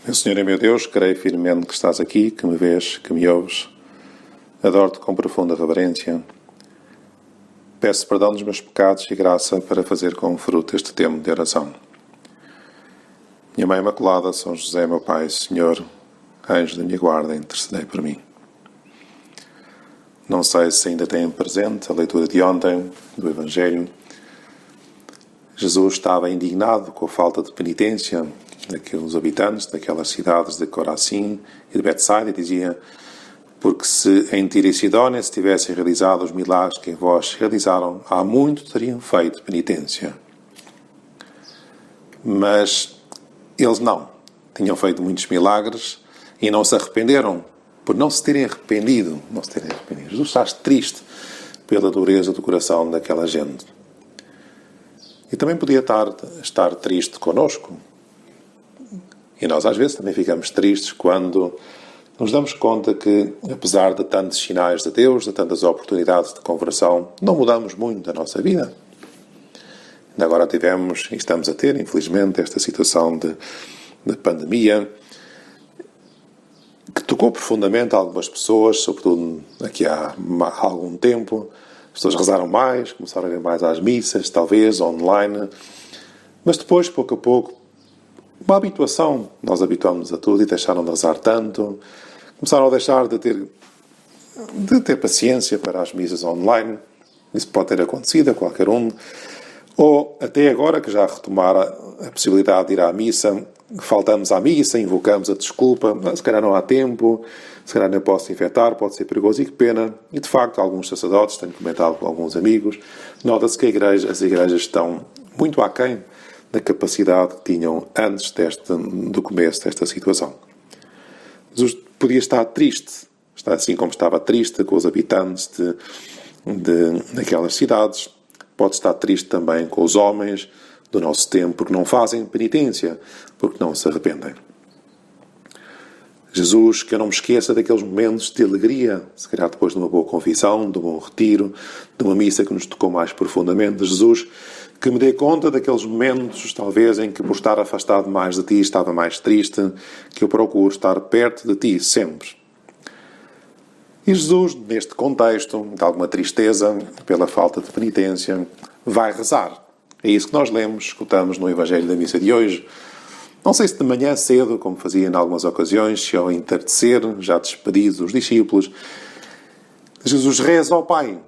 Meu Senhor e meu Deus, creio firmemente que estás aqui, que me vês, que me ouves. Adoro-te com profunda reverência. Peço perdão dos meus pecados e graça para fazer com fruto este tempo de oração. Minha Mãe Imaculada, São José, meu Pai, Senhor, anjo da minha guarda, intercedei por mim. Não sei se ainda têm presente a leitura de ontem do Evangelho. Jesus estava indignado com a falta de penitência daqueles habitantes daquelas cidades de Corazim e de Betsaida, e dizia: porque se em Tiro e Sidónia se tivessem realizado os milagres que em vós realizaram, há muito teriam feito penitência. Mas eles não. Tinham feito muitos milagres e não se arrependeram por não se terem arrependido. Jesus está triste pela dureza do coração daquela gente. E também podia estar triste connosco. E nós às vezes também ficamos tristes quando nos damos conta que, apesar de tantos sinais de Deus, de tantas oportunidades de conversão, não mudamos muito a nossa vida. Ainda agora tivemos, e estamos a ter, infelizmente, esta situação de pandemia, que tocou profundamente algumas pessoas, sobretudo aqui há algum tempo. As pessoas rezaram mais, começaram a ir mais às missas, talvez, online. Mas depois, pouco a pouco, uma habituação. Nós habituámos-nos a tudo e deixaram de rezar tanto. Começaram a deixar de ter paciência para as missas online. Isso pode ter acontecido a qualquer um. Ou até agora, que já retomaram a possibilidade de ir à missa, faltamos à missa, invocamos a desculpa, se calhar não há tempo, se calhar não posso infectar, pode ser perigoso, e que pena. E de facto, alguns sacerdotes, tenho comentado com alguns amigos, nota-se que as igrejas estão muito aquém da capacidade que tinham antes do começo desta situação. Jesus podia estar triste, assim como estava triste com os habitantes daquelas cidades. Pode estar triste também com os homens do nosso tempo, porque não fazem penitência, porque não se arrependem. Jesus, que eu não me esqueça daqueles momentos de alegria, se calhar depois de uma boa confissão, de um bom retiro, de uma missa que nos tocou mais profundamente. Jesus, que me dê conta daqueles momentos, talvez, em que por estar afastado mais de ti estava mais triste, que eu procuro estar perto de ti sempre. E Jesus, neste contexto de alguma tristeza pela falta de penitência, vai rezar. É isso que nós lemos, escutamos no Evangelho da missa de hoje. Não sei se de manhã cedo, como fazia em algumas ocasiões, se ao entardecer, já despedidos os discípulos, Jesus reza ao Pai.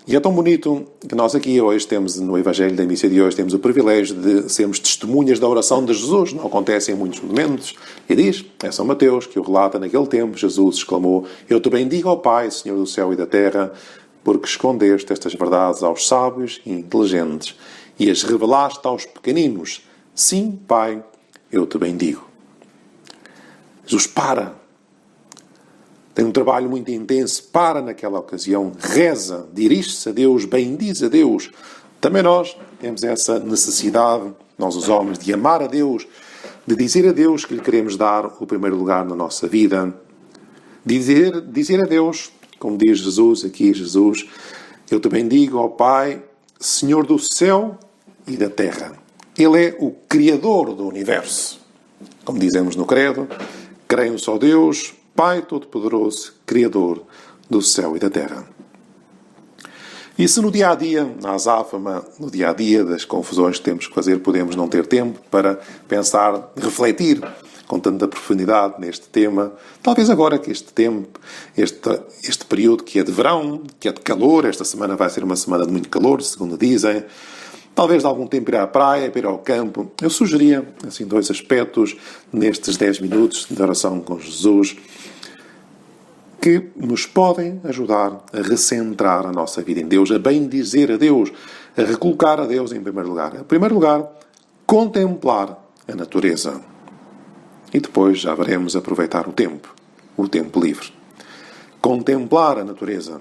E é tão bonito que nós aqui hoje temos, no Evangelho da missa de hoje, temos o privilégio de sermos testemunhas da oração de Jesus. Não acontece em muitos momentos. E diz, é São Mateus que o relata: naquele tempo Jesus exclamou: eu te bendigo, ó Pai, Senhor do céu e da terra, porque escondeste estas verdades aos sábios e inteligentes e as revelaste aos pequeninos. Sim, Pai, eu te bendigo. Jesus para. Tem um trabalho muito intenso, para naquela ocasião, reza, dirige-se a Deus, bendiz a Deus. Também nós temos essa necessidade, nós os homens, de amar a Deus, de dizer a Deus que lhe queremos dar o primeiro lugar na nossa vida. Dizer a Deus, como diz Jesus aqui, Jesus, eu te bendigo, ó Pai, Senhor do céu e da terra. Ele é o Criador do universo. Como dizemos no credo, creio no só Deus, Pai Todo-Poderoso, Criador do céu e da terra. E se no dia-a-dia, na azáfama, no dia-a-dia das confusões que temos que fazer, podemos não ter tempo para pensar, refletir com tanta profundidade neste tema, talvez agora que este tempo, este período que é de verão, que é de calor, esta semana vai ser uma semana de muito calor, segundo dizem, talvez de algum tempo ir à praia, ir ao campo. Eu sugeria, assim, 2 aspectos nestes 10 minutos de oração com Jesus que nos podem ajudar a recentrar a nossa vida em Deus, a bendizer a Deus, a recolocar a Deus em primeiro lugar. Em primeiro lugar, contemplar a natureza. E depois já veremos aproveitar o tempo livre. Contemplar a natureza.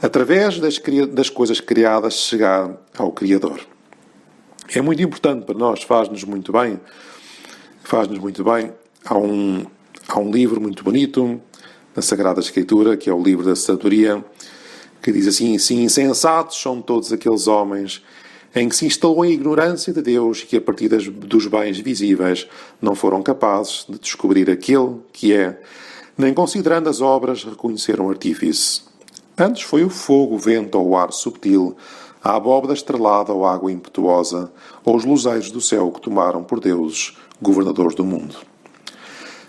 Através das coisas criadas, chegar ao Criador. É muito importante para nós, faz-nos muito bem. Há um livro muito bonito na Sagrada Escritura, que é o livro da Sabedoria, que diz assim: sim, insensatos são todos aqueles homens em que se instalou a ignorância de Deus e que a partir dos bens visíveis não foram capazes de descobrir aquele que é, nem considerando as obras reconheceram artífice. Antes foi o fogo, o vento ou o ar subtil, a abóbada estrelada ou a água impetuosa, ou os luzeiros do céu que tomaram por deuses, governadores do mundo.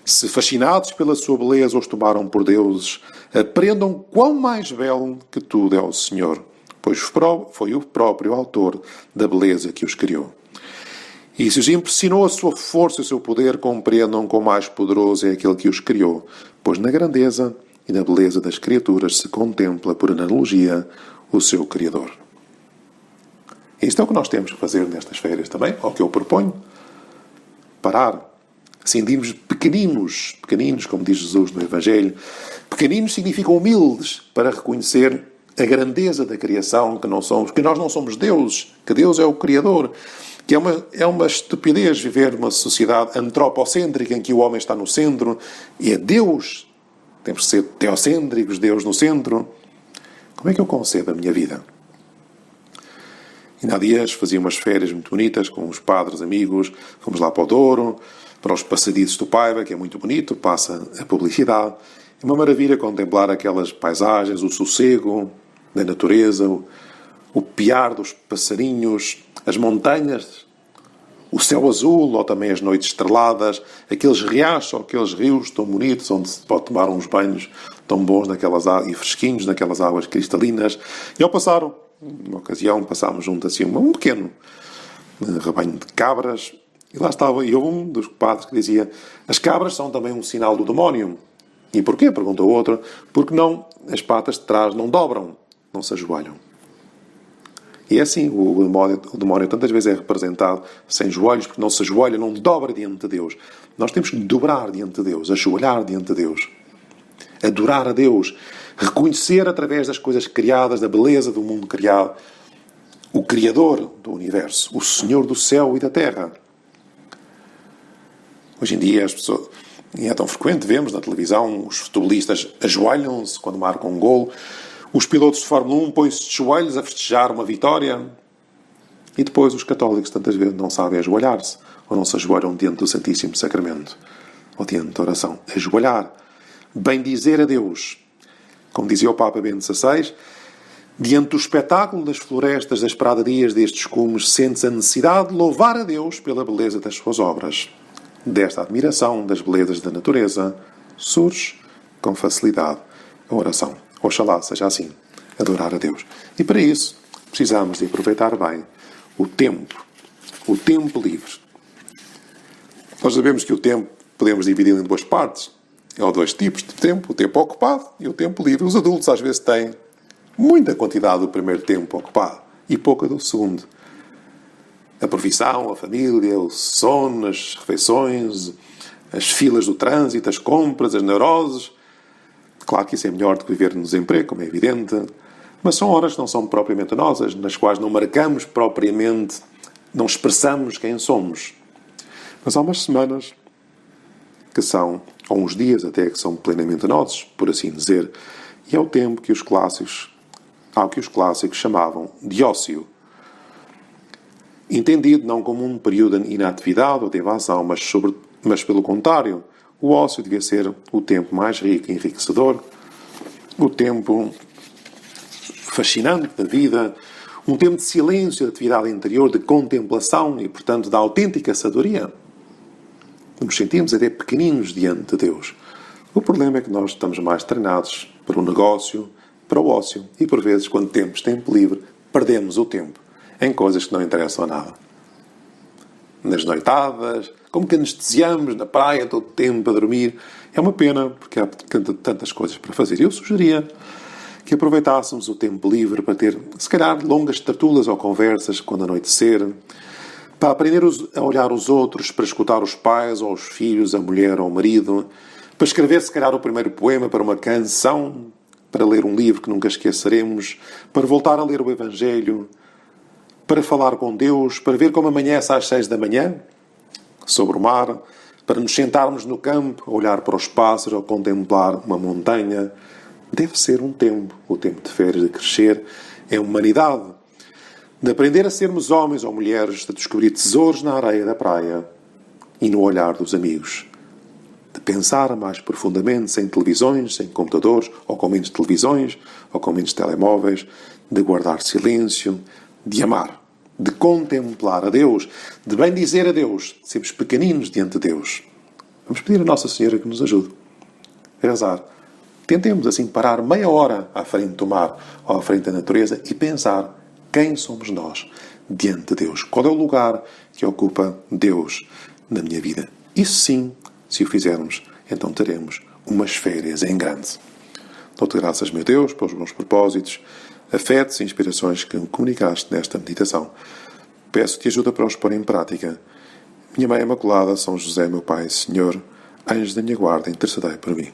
Se fascinados pela sua beleza os tomaram por deuses, aprendam quão mais belo que tudo é o Senhor, pois foi o próprio autor da beleza que os criou. E se os impressionou a sua força e o seu poder, compreendam quão mais poderoso é aquele que os criou, pois na grandeza e na beleza das criaturas se contempla, por analogia, o seu Criador. Isto é o que nós temos que fazer nestas férias também, é o que eu proponho. Parar. Sentimos pequeninos, como diz Jesus no Evangelho. Pequeninos significam humildes, para reconhecer a grandeza da criação, que nós não somos deuses, que Deus é o Criador. Que é uma estupidez viver numa sociedade antropocêntrica em que o homem está no centro e é Deus. Temos que ser teocêntricos, Deus no centro. Como é que eu concebo a minha vida? Ainda há dias fazia umas férias muito bonitas com os padres amigos. Fomos lá para o Douro, para os passadizos do Paiva, que é muito bonito, passa a publicidade. É uma maravilha contemplar aquelas paisagens, o sossego da natureza, o piar dos passarinhos, as montanhas, o céu azul, ou também as noites estreladas, aqueles riachos ou aqueles rios tão bonitos, onde se pode tomar uns banhos tão bons e fresquinhos naquelas águas cristalinas. E ao passar, numa ocasião, passámos junto assim um pequeno rebanho de cabras, e lá estava, e houve um dos padres que dizia: as cabras são também um sinal do demónio. E porquê? Perguntou outro. Porque não, as patas de trás não dobram, não se ajoelham. E é assim, o demónio tantas vezes é representado sem joelhos, porque não se ajoelha, não dobra diante de Deus. Nós temos que dobrar diante de Deus, ajoelhar diante de Deus, adorar a Deus, reconhecer através das coisas criadas, da beleza do mundo criado, o Criador do universo, o Senhor do céu e da terra. Hoje em dia as pessoas, e é tão frequente, vemos na televisão, os futebolistas ajoelham-se quando marcam um golo. Os pilotos de Fórmula 1 põem-se de joelhos a festejar uma vitória. E depois os católicos tantas vezes não sabem ajoelhar-se, ou não se ajoelham diante do Santíssimo Sacramento, ou diante da oração. Ajoelhar. Bendizer a Deus. Como dizia o Papa Bento XVI, diante do espetáculo das florestas, das pradarias, destes cumes, sente-se a necessidade de louvar a Deus pela beleza das suas obras. Desta admiração das belezas da natureza, surge com facilidade a oração. Oxalá seja assim, adorar a Deus. E para isso, precisamos de aproveitar bem o tempo livre. Nós sabemos que o tempo podemos dividi-lo em duas partes. Há dois tipos de tempo, o tempo ocupado e o tempo livre. Os adultos às vezes têm muita quantidade do primeiro tempo ocupado e pouca do segundo. A profissão, a família, o sono, as refeições, as filas do trânsito, as compras, as neuroses. Claro que isso é melhor do que viver no desemprego, como é evidente, mas são horas que não são propriamente nossas, nas quais não marcamos propriamente, não expressamos quem somos. Mas há umas semanas que são, ou uns dias até, que são plenamente nossos, por assim dizer, e é o tempo que os clássicos chamavam de ócio. Entendido não como um período de inatividade ou de evasão, mas pelo contrário, o ócio devia ser o tempo mais rico e enriquecedor, o tempo fascinante da vida, um tempo de silêncio, de atividade interior, de contemplação e, portanto, da autêntica sabedoria. Nos sentimos até pequeninos diante de Deus. O problema é que nós estamos mais treinados para o negócio, para o ócio, e por vezes, quando temos tempo livre, perdemos o tempo em coisas que não interessam a nada. Nas noitadas, como que anestesiamos na praia todo o tempo a dormir. É uma pena, porque há tantas coisas para fazer. Eu sugeria que aproveitássemos o tempo livre para ter, se calhar, longas tertulas ou conversas quando anoitecer, para aprender a olhar os outros, para escutar os pais ou os filhos, a mulher ou o marido, para escrever, se calhar, o primeiro poema para uma canção, para ler um livro que nunca esqueceremos, para voltar a ler o Evangelho, para falar com Deus, para ver como amanhece às 6 da manhã, sobre o mar, para nos sentarmos no campo, a olhar para os pássaros ou contemplar uma montanha. Deve ser um tempo, o tempo de férias, de crescer em humanidade. de aprender a sermos homens ou mulheres, de descobrir tesouros na areia da praia e no olhar dos amigos, de pensar mais profundamente sem televisões, sem computadores, ou com menos televisões, ou com menos telemóveis, de guardar silêncio, de amar, de contemplar a Deus, de bem dizer a Deus, de sermos pequeninos diante de Deus. Vamos pedir a Nossa Senhora que nos ajude a rezar. Tentemos assim parar meia hora à frente do mar ou à frente da natureza e pensar quem somos nós diante de Deus. Qual é o lugar que ocupa Deus na minha vida? Isso sim, se o fizermos, então teremos umas férias em grande. Dou-te graças, meu Deus, pelos bons propósitos, afetos e inspirações que me comunicaste nesta meditação. Peço-te ajuda para os pôr em prática. Minha Mãe Imaculada, São José, meu Pai, Senhor, anjos da minha guarda, intercedei por mim.